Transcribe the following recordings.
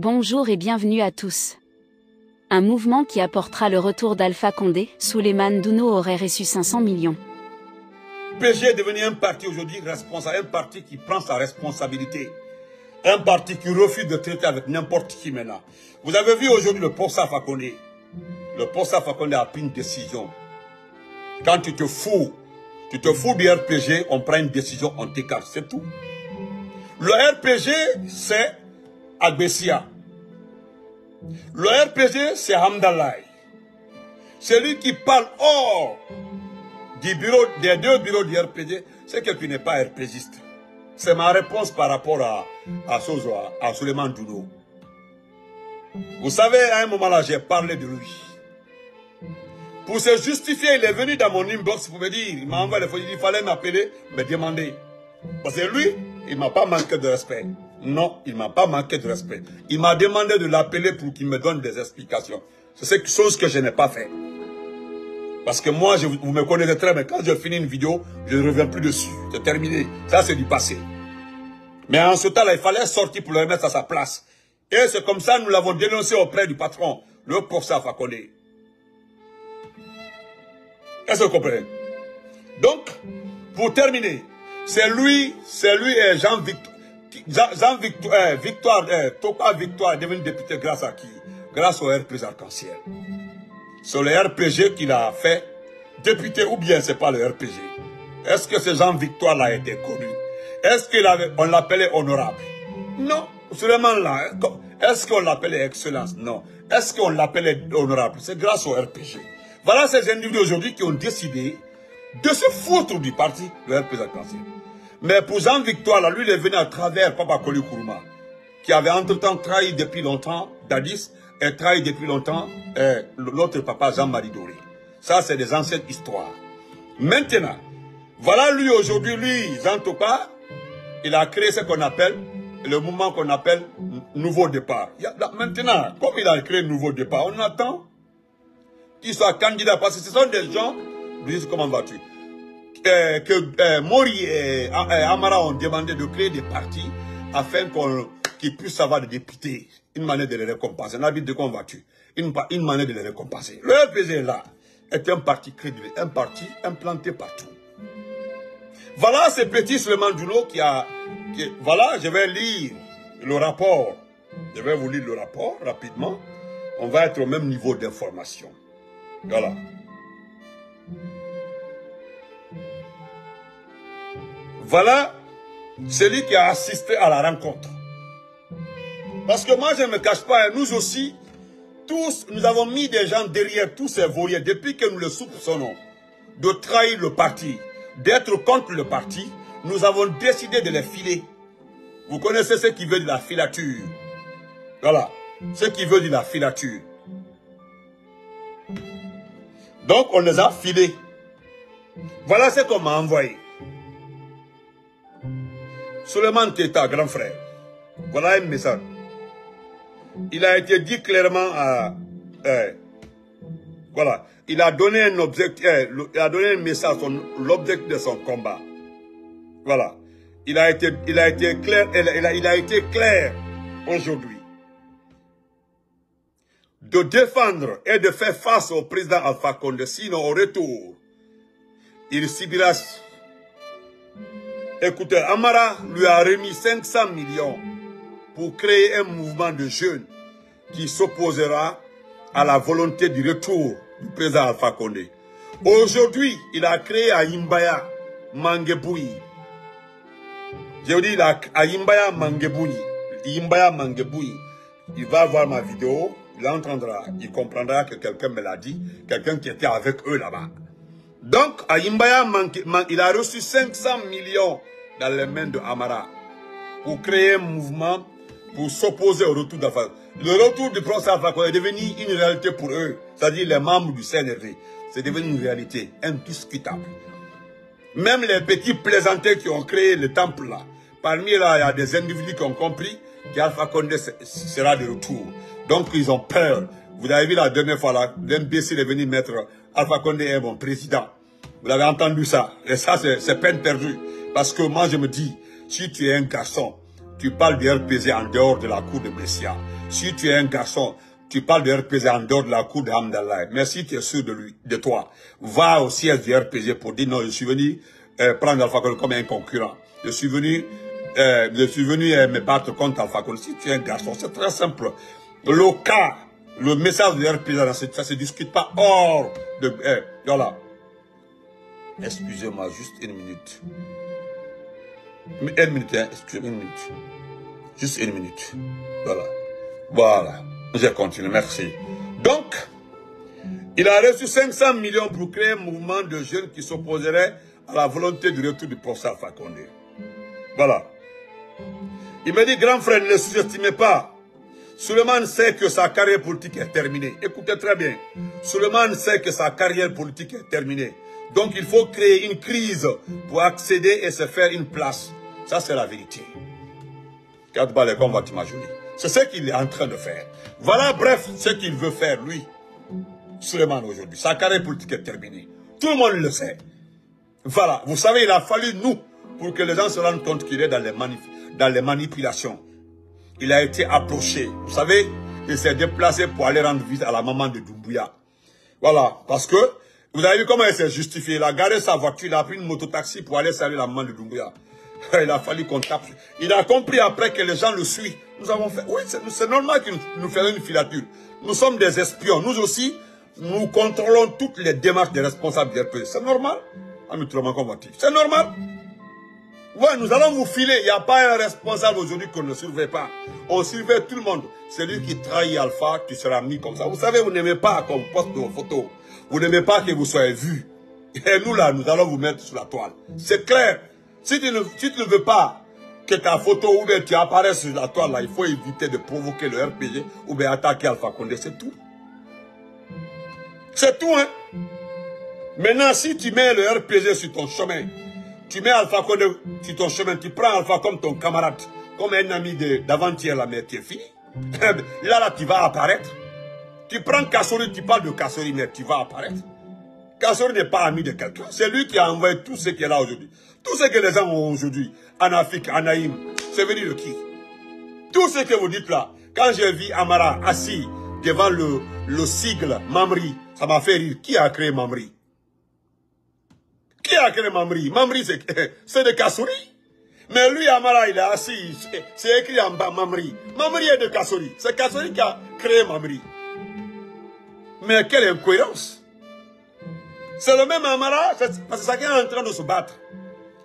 Bonjour et bienvenue à tous. Un mouvement qui apportera le retour d'Alpha Condé, Souleymane Douno aurait reçu 500 millions. PG est devenu un parti aujourd'hui responsable, un parti qui prend sa responsabilité. Un parti qui refuse de traiter avec n'importe qui maintenant. Vous avez vu aujourd'hui le poste Alpha Condé. Le poste Alpha Condé a pris une décision. Quand tu te fous du RPG, on prend une décision, on t'écarte, c'est tout. Le RPG, c'est Agbessia. Le RPG, c'est Hamdallah. Celui qui parle hors des deux bureaux du RPG, c'est que tu n'es pas RPGiste. C'est ma réponse par rapport à Souleymane Douno. Vous savez, à un moment là, j'ai parlé de lui. Pour se justifier, il est venu dans mon inbox pour me dire, il m'a envoyé le il fallait m'appeler, me demander. Parce que lui, il ne m'a pas manqué de respect. Non, il ne m'a pas manqué de respect. Il m'a demandé de l'appeler pour qu'il me donne des explications. C'est quelque chose que je n'ai pas fait. Parce que moi, vous me connaissez très bien. Quand je finis une vidéo, je ne reviens plus dessus. C'est terminé. Ça, c'est du passé. Mais en ce temps-là, il fallait sortir pour le remettre à sa place. Et c'est comme ça que nous l'avons dénoncé auprès du patron, le professeur Alpha Condé. Est-ce que vous comprenez? Donc, pour terminer, c'est lui et Toka Victoire est devenu député grâce à qui? Grâce au RPG Arc-en-Ciel. C'est le RPG qu'il a fait député ou bien c'est pas le RPG? Est-ce que ce Jean Victoire là été connu? Est-ce qu'on l'appelait honorable? Non, seulement là. Est-ce qu'on l'appelait excellence? Non. Est-ce qu'on l'appelait honorable? C'est grâce au RPG. Voilà ces individus aujourd'hui qui ont décidé de se foutre du parti, le RPG Arc-en-Ciel. Mais pour Jean Victoire, là, lui, il est venu à travers Papa Koli Kourouma, qui avait entre-temps trahi depuis longtemps Dadis et trahi depuis longtemps l'autre papa Jean-Marie Doré. Ça, c'est des anciennes histoires. Maintenant, voilà lui aujourd'hui, lui, Jean Toka, il a créé ce qu'on appelle, le mouvement qu'on appelle Nouveau Départ. Maintenant, comme il a créé Nouveau Départ, on attend qu'il soit candidat, parce que ce sont des gens, lui disent comment vas-tu? Mori et Amara ont demandé de créer des partis afin qu'ils puissent avoir des députés. Une manière de les récompenser. On a dit de quoi vas-tu? Une manière de les récompenser. Le RPG là est un parti crédible, un parti implanté partout. Voilà ce petit Souleymane Douno voilà, je vais lire le rapport. Je vais vous lire le rapport rapidement. On va être au même niveau d'information. Voilà. Voilà celui qui a assisté à la rencontre. Parce que moi, je ne me cache pas, nous aussi, tous, nous avons mis des gens derrière tous ces vauriers, depuis que nous le soupçonnons, de trahir le parti, d'être contre le parti, nous avons décidé de les filer. Vous connaissez ce qui veut de la filature. Voilà, ce qui veut de la filature. Donc, on les a filés. Voilà ce qu'on m'a envoyé. Souleymane Keita, grand frère. Voilà un message. Il a été dit clairement à... voilà. Il a donné un objectif, il a donné un message, l'objectif de son combat. Voilà. Il a été clair aujourd'hui. De défendre et de faire face au président Alpha Condé. Sinon, au retour, il subira... Écoutez, Amara lui a remis 500 millions pour créer un mouvement de jeunes qui s'opposera à la volonté du retour du président Alpha Condé. Aujourd'hui, il a créé à Imbaya Mangueboui. Je vous dis, à Imbaya Mangueboui. Imbaya Mangueboui. Il va voir ma vidéo, il entendra, il comprendra que quelqu'un me l'a dit, quelqu'un qui était avec eux là-bas. Donc, à Imbaya, il a reçu 500 millions dans les mains de Amara pour créer un mouvement pour s'opposer au retour d'Alpha. Le retour du professeur Alpha Condé est devenu une réalité pour eux, c'est-à-dire les membres du CNRD. C'est devenu une réalité indiscutable. Même les petits plaisantés qui ont créé le temple là, parmi là, il y a des individus qui ont compris qu'Alpha Condé sera de retour. Donc, ils ont peur. Vous avez vu la dernière fois là, l'imbécile est venu mettre Alpha Condé est mon président. Vous avez entendu ça. Et ça, c'est peine perdue. Parce que moi, je me dis, si tu es un garçon, tu parles de RPG en dehors de la cour de Messia. Si tu es un garçon, tu parles de RPG en dehors de la cour de Hamdallah. Mais si tu es sûr de toi, va au siège du RPG pour dire non, je suis venu prendre Alpha Condé comme un concurrent. Je suis venu me battre contre Alpha Condé. Si tu es un garçon, c'est très simple. Le cas, le message du RPG, ça ne se discute pas hors de... voilà. Excusez-moi, juste une minute. Une minute, hein, excusez-moi, une minute. Juste une minute. Voilà. Voilà. Je continue, merci. Donc, il a reçu 500 millions pour créer un mouvement de jeunes qui s'opposerait à la volonté du retour du professeur Alpha Condé. Voilà. Il me dit, grand frère, ne le sous-estimez pas. Suleiman sait que sa carrière politique est terminée. Écoutez très bien. Suleiman sait que sa carrière politique est terminée. Donc il faut créer une crise pour accéder et se faire une place. Ça c'est la vérité. C'est ce qu'il est en train de faire. Voilà bref ce qu'il veut faire lui. Suleiman aujourd'hui. Sa carrière politique est terminée. Tout le monde le sait. Voilà. Vous savez, il a fallu nous pour que les gens se rendent compte qu'il est dans les manipulations. Il a été approché. Vous savez, il s'est déplacé pour aller rendre visite à la maman de Doumbouya. Voilà. Parce que, vous avez vu comment il s'est justifié. Il a garé sa voiture, il a pris une mototaxi pour aller saluer la maman de Doumbouya. Il a fallu qu'on tape. Il a compris après que les gens le suivent. Nous avons fait... Oui, c'est normal qu'il nous fasse une filature. Nous sommes des espions. Nous aussi, nous contrôlons toutes les démarches des responsables du RPG. C'est normal. C'est normal. Ouais, nous allons vous filer. Il n'y a pas un responsable aujourd'hui qu'on ne surveille pas. On surveille tout le monde. Celui qui trahit Alpha, tu seras mis comme ça. Vous savez, vous n'aimez pas qu'on poste vos photos. Vous n'aimez pas que vous soyez vus. Et nous, là, nous allons vous mettre sur la toile. C'est clair. Si tu ne veux pas que ta photo ou bien tu apparaisses sur la toile, là, il faut éviter de provoquer le RPG ou bien attaquer Alpha Condé. C'est tout. C'est tout, hein. Maintenant, si tu mets le RPG sur ton chemin, tu mets Alpha Condé sur ton chemin, tu prends Alpha comme ton camarade, comme un ami d'avant-hier, là, mais tu es fini. Là, tu vas apparaître. Tu prends Kassori, tu parles de Kassori, mais tu vas apparaître. Kassori n'est pas ami de quelqu'un. C'est lui qui a envoyé tout ce qui est là aujourd'hui. Tout ce que les gens ont aujourd'hui, en Afrique, en Naïm, c'est venu de qui? Tout ce que vous dites là, quand j'ai vu Amara assis devant le sigle Mamri, ça m'a fait rire. Qui a créé Mamri? Qui a créé Mamri? Mamri, c'est de Kassori. Mais lui, Amara, il est assis. C'est écrit en bas, Mamri. Mamri est de Kassori. C'est Kassori qui a créé Mamri. Mais quelle incohérence. C'est le même Amara, parce que chacun est en train de se battre.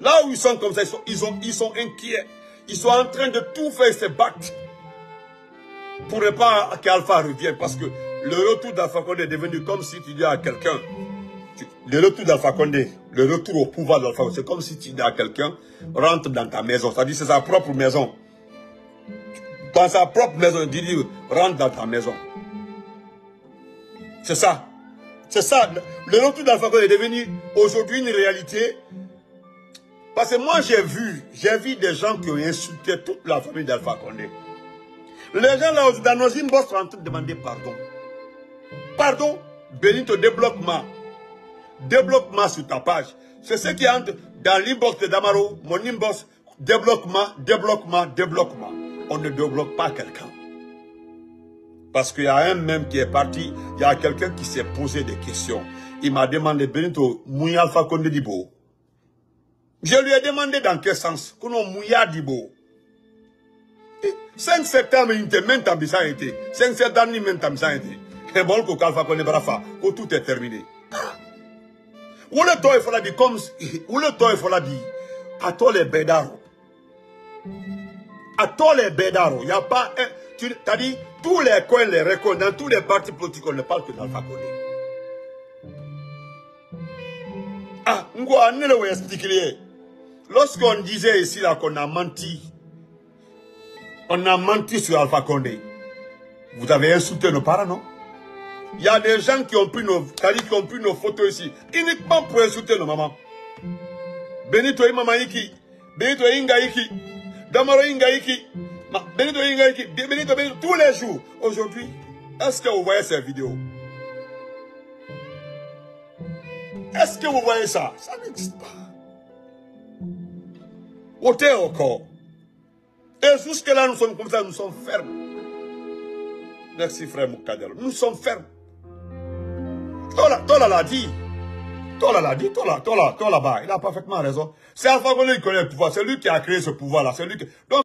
Là où ils sont comme ça, ils sont inquiets. Ils sont en train de tout faire, se battre. Pour ne pas qu'Alpha revienne. Parce que le retour d'Alpha Condé est devenu comme si tu dis à quelqu'un. Le retour d'Alpha Condé, le retour au pouvoir d'Alpha Condé, c'est comme si tu dis à quelqu'un, rentre dans ta maison. C'est-à-dire c'est sa propre maison. Dans sa propre maison, il dit, rentre dans ta maison. C'est ça. C'est ça. Le retour d'Alpha Condé est devenu aujourd'hui une réalité. Parce que moi j'ai vu des gens qui ont insulté toute la famille d'Alpha Condé. Les gens là, dans nos inbox sont en train de demander pardon. Pardon, Benito, débloque-moi. Débloque-moi sur ta page. C'est ce qui entre dans l'inbox de Damaro, mon inbox. Débloque-moi, débloque-moi, débloque-moi. On ne débloque pas quelqu'un. Parce qu'il y a un même qui est parti, il y a quelqu'un qui s'est posé des questions. Il m'a demandé, Benito, Mouya Alpha Condé Dibo. Je lui ai demandé dans quel sens. Qu'on Mouya Dibo. 5 septembre, il était même temps, ça a été. 5 septembre, il même temps, ça a été. Et bon, que Alpha Condé Brafa, que tout est terminé. Où le temps il faut la dire comme. Où le temps il faut la dire. À tous les bédaros. À tous les bédaros. Il n'y a pas un. Tu as dit, tous les coins, les recoins, dans tous les partis politiques, on ne parle que d'Alpha Condé. Ah, on ne expliquer. Lorsqu'on disait ici là qu'on a menti, on a menti sur Alpha Condé. Vous avez insulté nos parents, non? Il y a des gens qui ont pris nos photos ici, uniquement pour insulter nos mamans. Benito Mama Iki, Benito Inga Iki, Damaro Inga Iki, Benito Inga Iki, Benito, tous les jours. Aujourd'hui, est-ce que vous voyez ces vidéos? Est-ce que vous voyez ça? Ça n'existe pas. Ôtez encore. Et jusque-là, nous sommes comme ça, nous sommes fermes. Merci frère Moukadel. Nous sommes fermes. Tola l'a dit. Tola là-bas, il a parfaitement raison. C'est Alpha Condé qui connaît le pouvoir, c'est lui qui a créé ce pouvoir-là.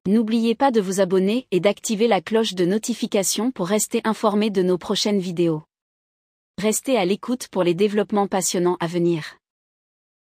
N'oubliez pas de vous abonner et d'activer la cloche de notification pour rester informé de nos prochaines vidéos. Restez à l'écoute pour les développements passionnants à venir.